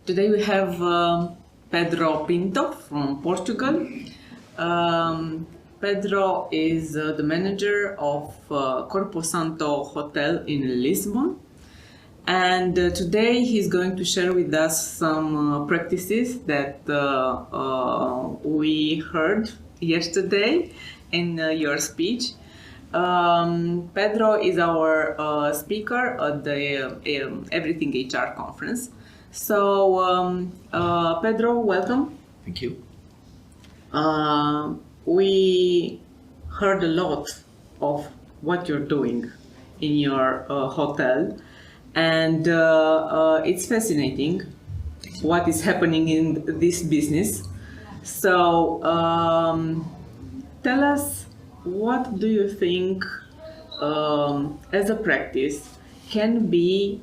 Today we have Pedro Pinto from Portugal. Pedro is the manager of Corpo Santo Hotel in Lisbon. And today he's going to share with us some practices that we heard yesterday in your speech. Pedro is our speaker at the Everything HR conference. So, Pedro, welcome. Thank you. We heard a lot of what you're doing in your hotel, and it's fascinating what is happening in this business. So, tell us, what do you think as a practice can be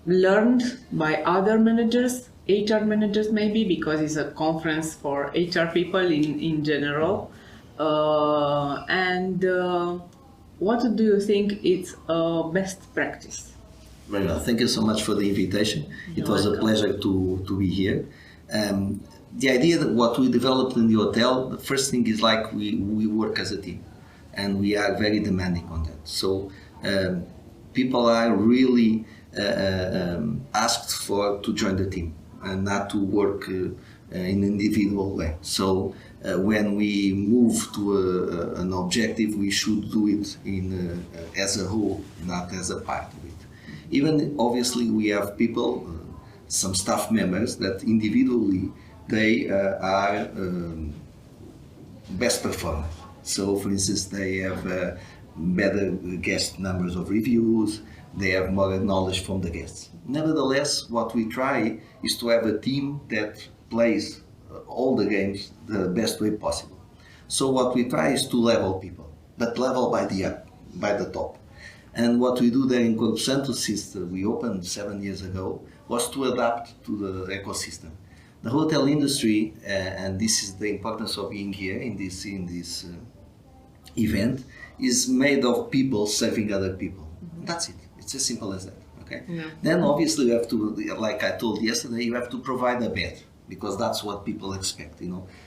learned by other managers, HR managers maybe, because it's a conference for HR people in general. And what do you think is best practice? Very well. Thank you so much for the invitation. It was a pleasure to be here. The idea that what we developed in the hotel, the first thing is like we work as a team, and we are very demanding on that. So people are really asked to join the team and not to work in an individual way. So when we move to an objective, we should do it as a whole, not as a part of it. Even obviously we have people, some staff members that individually they are best performers. So for instance, they have better guest numbers of reviews, they have more knowledge from the guests. Nevertheless, what we try is to have a team that plays all the games the best way possible. So what we try is to level people, but level by the top. And what we do there in Corpo Santo, since we opened 7 years ago, was to adapt to the ecosystem. The hotel industry, and this is the importance of being here in this event, is made of people serving other people. Mm-hmm. That's it. It's as simple as that. Okay. Yeah. Then obviously you have to, like I told yesterday, you have to provide a bed, because that's what people expect.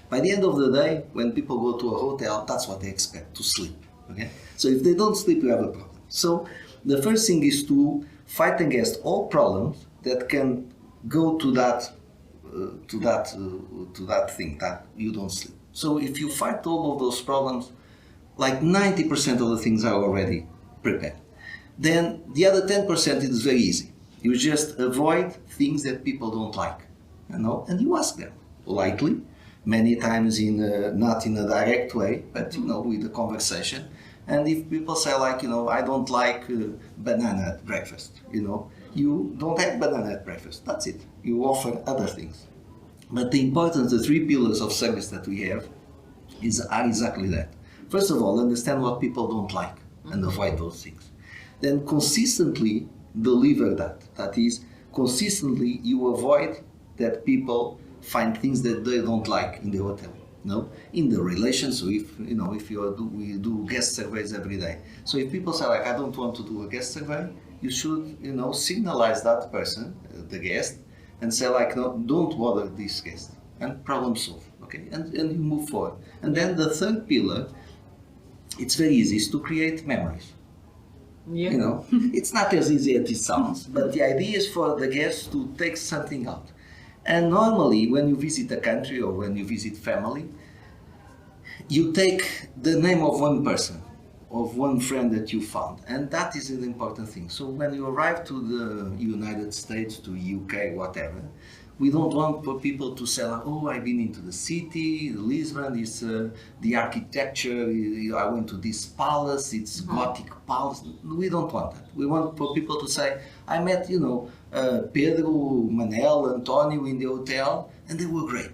By the end of the day, when people go to a hotel, that's what they expect, to sleep. Okay. So if they don't sleep, you have a problem. So the first thing is to fight against all problems that can go to that thing that you don't sleep. So if you fight all of those problems, like 90% of the things are already prepared. Then the other 10% is very easy. You just avoid things that people don't like, and you ask them politely, many times not in a direct way, but with a conversation. And if people say I don't like banana at breakfast, you don't have banana at breakfast. That's it. You offer other things. But the importance, the 3 pillars of service that we have are exactly that. First of all, understand what people don't like and avoid those things. Then consistently deliver that. That is, consistently you avoid that people find things that they don't like in the hotel. In the relations. So if we do guest surveys every day. So if people say I don't want to do a guest survey, you should signalize that person, the guest, and say no, don't bother this guest, and problem solve. Okay, and you move forward. And then the third pillar, it's very easy, is to create memories. Yeah. It's not as easy as it sounds, but the idea is for the guests to take something out. And normally when you visit a country or when you visit family, you take the name of one person, of one friend that you found, and that is an important thing. So when you arrive to the United States, to UK, whatever, we don't want for people to say, I've been into the city, Lisbon, is the architecture, I went to this palace, it's Gothic palace. We don't want that. We want for people to say, I met, Pedro, Manel, Antonio in the hotel, and they were great.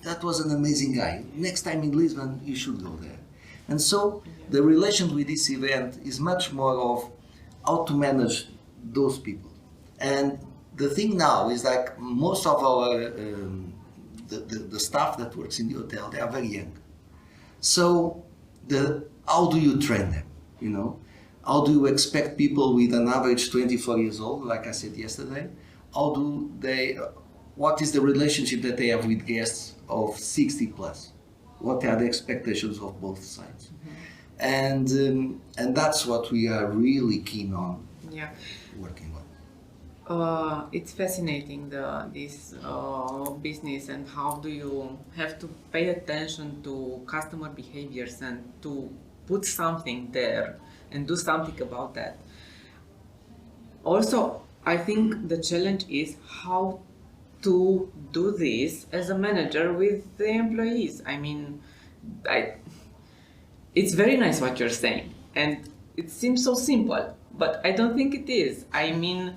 That was an amazing guy. Next time in Lisbon, you should go there. And so the relation with this event is much more of how to manage those people. And the thing now is most of our the staff that works in the hotel, they are very young. So how do you train them? How do you expect people with an average 24 years old, like I said yesterday, how do they, what is the relationship that they have with guests of 60 plus? What are the expectations of both sides? And that's what we are really keen on working on. It's fascinating, this business, and how do you have to pay attention to customer behaviors and to put something there and do something about that. Also, I think the challenge is how to do this as a manager with the employees. I mean, it's very nice what you're saying, and it seems so simple, but I don't think it is. I mean,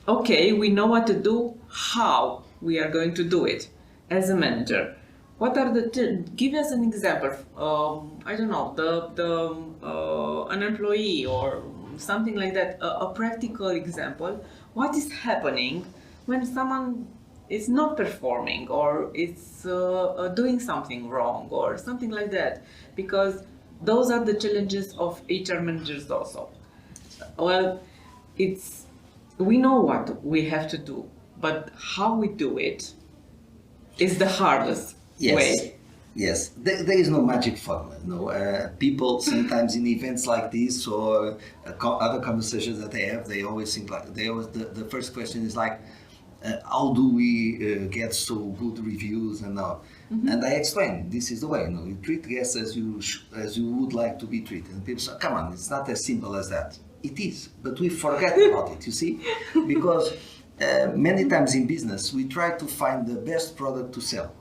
okay, we know what to do, how we are going to do it as a manager. What are give us an example, I don't know, an employee or something like that, a practical example. What is happening when someone is not performing or is doing something wrong or something like that? Because those are the challenges of HR managers also. Well, we know what we have to do, but how we do it is the hardest way. Yes, there is no magic formula. No, people sometimes in events like this or other conversations that they always think like the first question is like, how do we get so good reviews and all? And I explain this is the way. You treat guests as you would like to be treated. And people say, come on, it's not as simple as that. It is, but we forget about it. You see, because many times in business we try to find the best product to sell,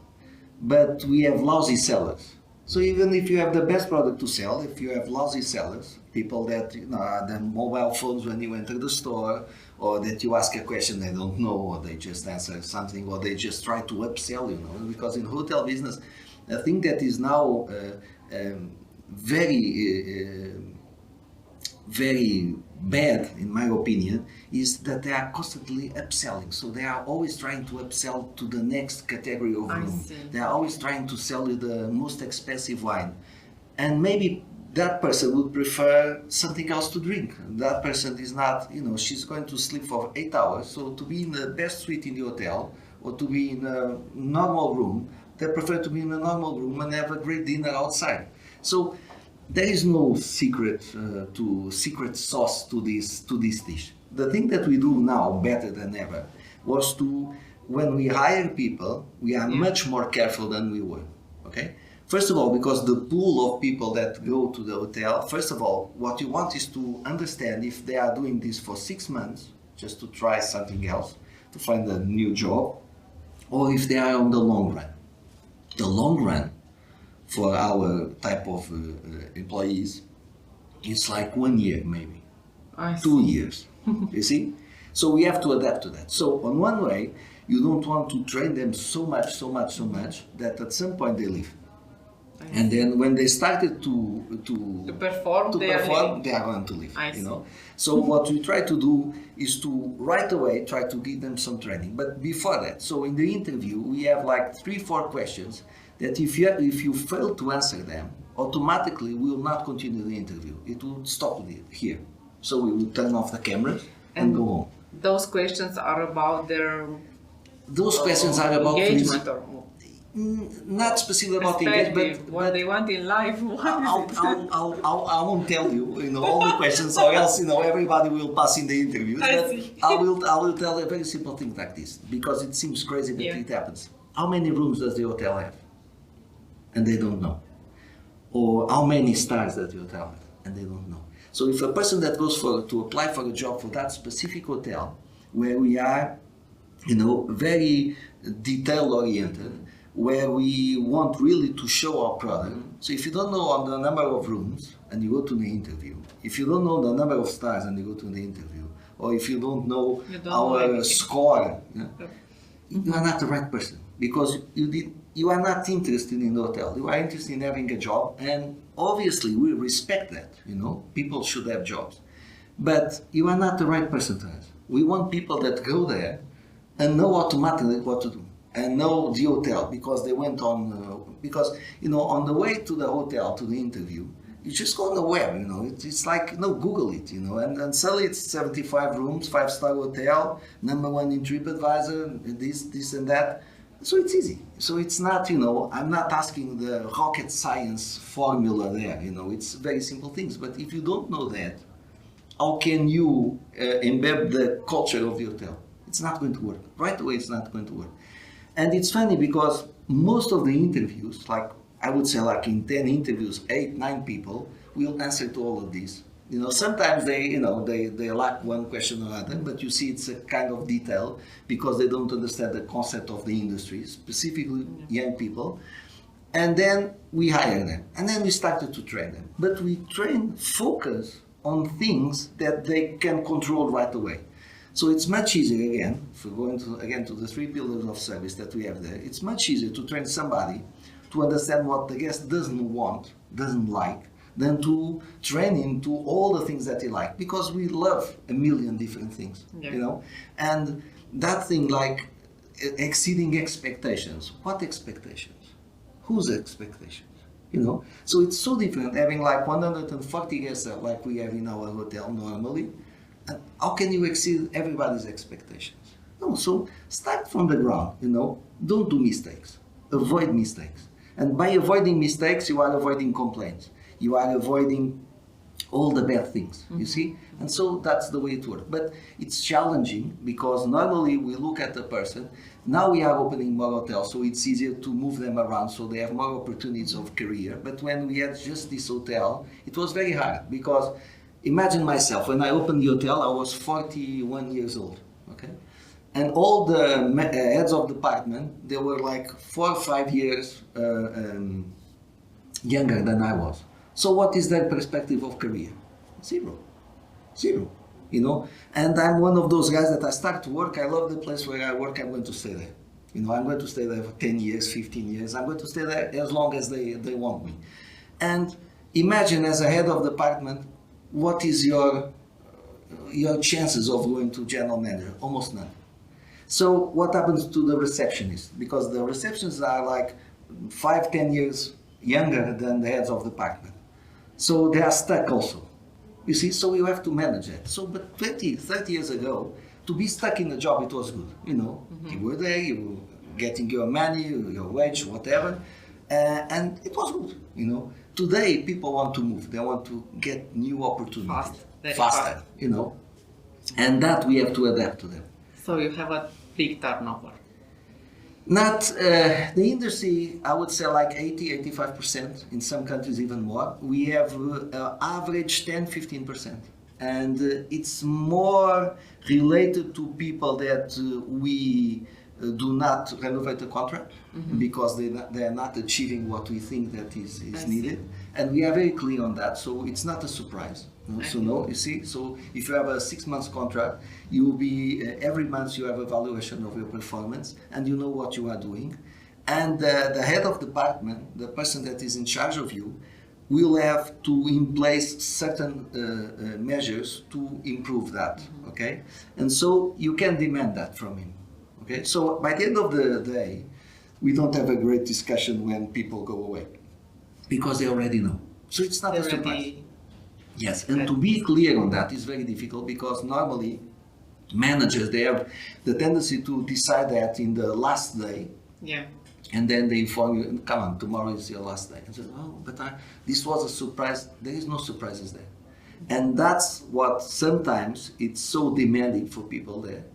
but we have lousy sellers. So even if you have the best product to sell, if you have lousy sellers, people that the mobile phones when you enter the store, or that you ask a question they don't know, or they just answer something, or they just try to upsell, because in hotel business, a thing that is now very bad, in my opinion, is that they are constantly upselling. So they are always trying to upsell to the next category of room. They are always trying to sell you the most expensive wine. And maybe that person would prefer something else to drink. That person is not, she's going to sleep for 8 hours. So to be in the best suite in the hotel or to be in a normal room, they prefer to be in a normal room and have a great dinner outside. So there is no secret sauce to this dish. The thing that we do now better than ever was when we hire people, we are much more careful than we were. Okay. First of all, because the pool of people that go to the hotel, first of all, what you want is to understand if they are doing this for 6 months, just to try something else, to find a new job, or if they are on the long run. The long run for our type of employees, it's like 1 year maybe, 2 years, you see? So we have to adapt to that. So on one way, you don't want to train them so much that at some point they leave. And then when they started to perform, they are going to leave. So what we try to do is to right away try to give them some training. But before that, so in the interview, we have like 3-4 questions that if you fail to answer them, automatically we will not continue the interview. It will stop here. So we will turn off the cameras and go home. Those questions are about their engagement not specifically about engagement, but what they want in life. I won't tell you, all the questions, or else, everybody will pass in the interview. I will tell a very simple thing like this, because it seems crazy, but it happens. How many rooms does the hotel have? And they don't know. Or how many stars does the hotel have? And they don't know. So if a person that goes to apply for a job for that specific hotel, where we are, very detail oriented, where we want really to show our product. So if you don't know the number of rooms and you go to the interview, if you don't know the number of stars and you go to the interview, or if you don't know our score, you are not the right person, because you are not interested in the hotel. You are interested in having a job, and obviously we respect that. People should have jobs, but you are not the right person to us. We want people that go there and know automatically what to do, and know the hotel, because they went on, on the way to the hotel, to the interview, You just go on the web, it's like, Google it, and suddenly it's 75 rooms, 5-star hotel, #1 in TripAdvisor, this and that. So it's easy. So it's not, I'm not asking the rocket science formula there, it's very simple things. But if you don't know that, how can you embed the culture of the hotel? It's not going to work. Right away, it's not going to work. And it's funny because most of the interviews, like I would say like in 10 interviews, 8, 9 people will answer to all of these. Sometimes they lack one question or other, but you see it's a kind of detail because they don't understand the concept of the industry, specifically young people. And then we hire them, and then we started to train them. But we focus on things that they can control right away. So it's much easier, again, if we're going to the 3 pillars of service that we have there, it's much easier to train somebody to understand what the guest doesn't want, doesn't like, than to train him to all the things that he likes, because we love a million different things, and that thing like exceeding expectations. What expectations? Whose expectations? So it's so different having like 140 guests like we have in our hotel normally, and how can you exceed everybody's expectations? No, so start from the ground, don't do mistakes, avoid mistakes. And by avoiding mistakes, you are avoiding complaints. You are avoiding all the bad things, you see? And so that's the way it works. But it's challenging because normally we look at the person. Now we are opening more hotels, so it's easier to move them around so they have more opportunities of career. But when we had just this hotel, it was very hard because imagine myself, when I opened the hotel, I was 41 years old, okay? And all the heads of department, they were like 4 or 5 years younger than I was. So what is their perspective of career? Zero. And I'm one of those guys that I start to work, I love the place where I work, I'm going to stay there. I'm going to stay there for 10 years, 15 years, I'm going to stay there as long as they want me. And imagine as a head of department, what is your chances of going to general manager? Almost none. So what happens to the receptionist? Because the receptionists are like 5, 10 years younger than the heads of department. So they are stuck also. You see, so you have to manage it. So, but 20, 30 years ago, to be stuck in a job, it was good. You were there, you were getting your money, your wage, whatever, and it was good. Today, people want to move. They want to get new opportunities. Faster. And that we have to adapt to them. So you have a big turnover. Not the industry, I would say like 80-85%, in some countries even more. We have average 10-15%. And it's more related to people that we do not renovate the contract because they are not achieving what we think that is needed. And we are very clear on that, so it's not a surprise. You see, so if you have a 6 months contract, you will be, every month you have evaluation of your performance and you know what you are doing. And the head of department, the person that is in charge of you, will have to in place certain measures to improve that, okay? And so you can demand that from him, okay? So by the end of the day, we don't have a great discussion when people go away because they already know. So it's not a surprise. Yes, and to be clear on that is very difficult because normally managers, they have the tendency to decide that in the last day. Yeah. And then they inform you, come on, tomorrow is your last day. And say, oh, but this was a surprise. There is no surprises there. And that's what sometimes it's so demanding for people there.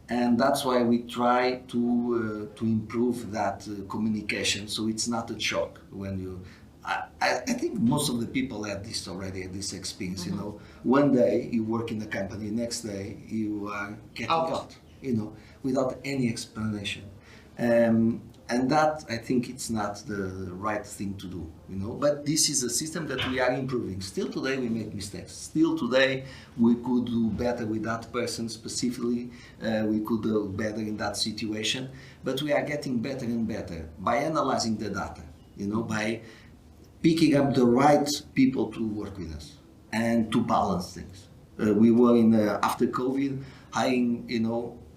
And that's why we try to improve that communication so it's not a shock when you... I think most of the people have this already, this experience, One day you work in the company, next day you are getting out, without any explanation. And that, I think it's not the right thing to do, But this is a system that we are improving. Still today we make mistakes. Still today we could do better with that person specifically. We could do better in that situation. But we are getting better and better by analyzing the data, by picking up the right people to work with us and to balance things. We were after COVID, hiring,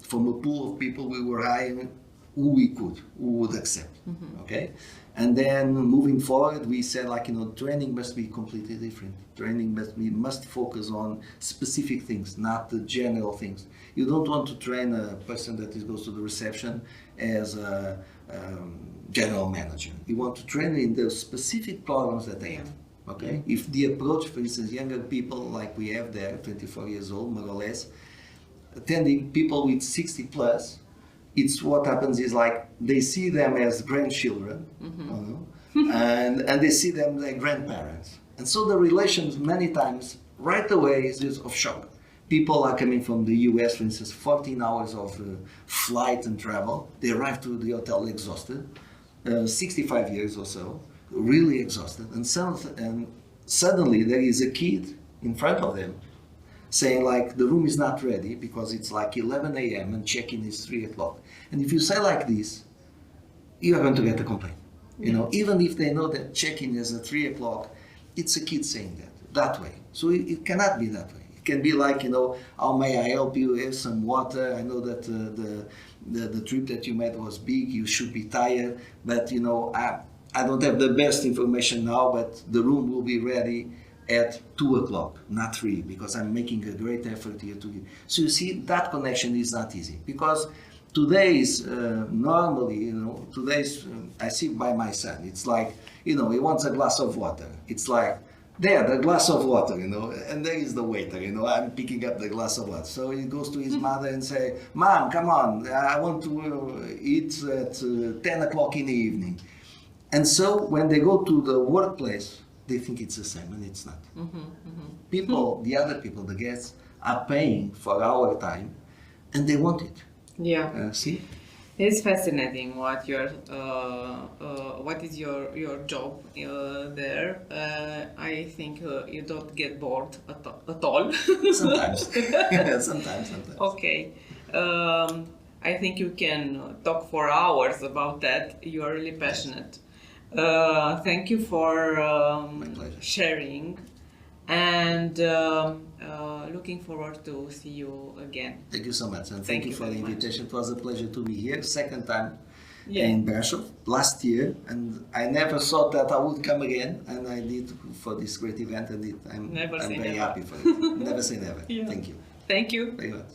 from a pool of people we were hiring who we could, who would accept, okay? And then moving forward, we said, like, training must be completely different. Training must focus on specific things, not the general things. You don't want to train a person that goes to the reception as a general manager. You want to train in the specific problems that they have. Okay? If the approach, for instance, younger people like we have there, 24 years old, more or less, attending people with 60 plus, it's what happens is like they see them as grandchildren, and they see them like grandparents. And so the relations many times right away is of shock. People are coming from the US, for instance, 14 hours of flight and travel. They arrive to the hotel exhausted, 65 years or so, really exhausted. And suddenly there is a kid in front of them saying like the room is not ready because it's like 11 a.m. and check-in is 3 o'clock. And if you say like this, you are going to get a complaint. Even if they know that check-in is at 3 o'clock, it's a kid saying that way. So it cannot be that way. It can be like, how may I help you? Have some water. I know that the trip that you made was big. You should be tired, but I don't have the best information now, but the room will be ready at 2 o'clock, not 3, because I'm making a great effort here to give. So you see, that connection is not easy, because today's normally, I see by my son, it's like, he wants a glass of water. It's like, there, the glass of water, and there is the waiter, I'm picking up the glass of water. So he goes to his mother and say, Mom, come on, I want to eat at 10 o'clock in the evening. And so when they go to the workplace, they think it's the same, and it's not. People, the other people, the guests, are paying for our time, and they want it. Yeah. See? It's fascinating what what is your job there. I think you don't get bored at all. Sometimes. Sometimes. Okay. I think you can talk for hours about that. You are really passionate. Thank you for sharing, and looking forward to see you again. Thank you so much, and thank you for the invitation. It was a pleasure to be here. Second time Yeah. in Bershov last year, and I never thought that I would come again, and I did for this great event, and I'm very happy for it. Never say never. Yeah. Thank you. Thank you. Very much.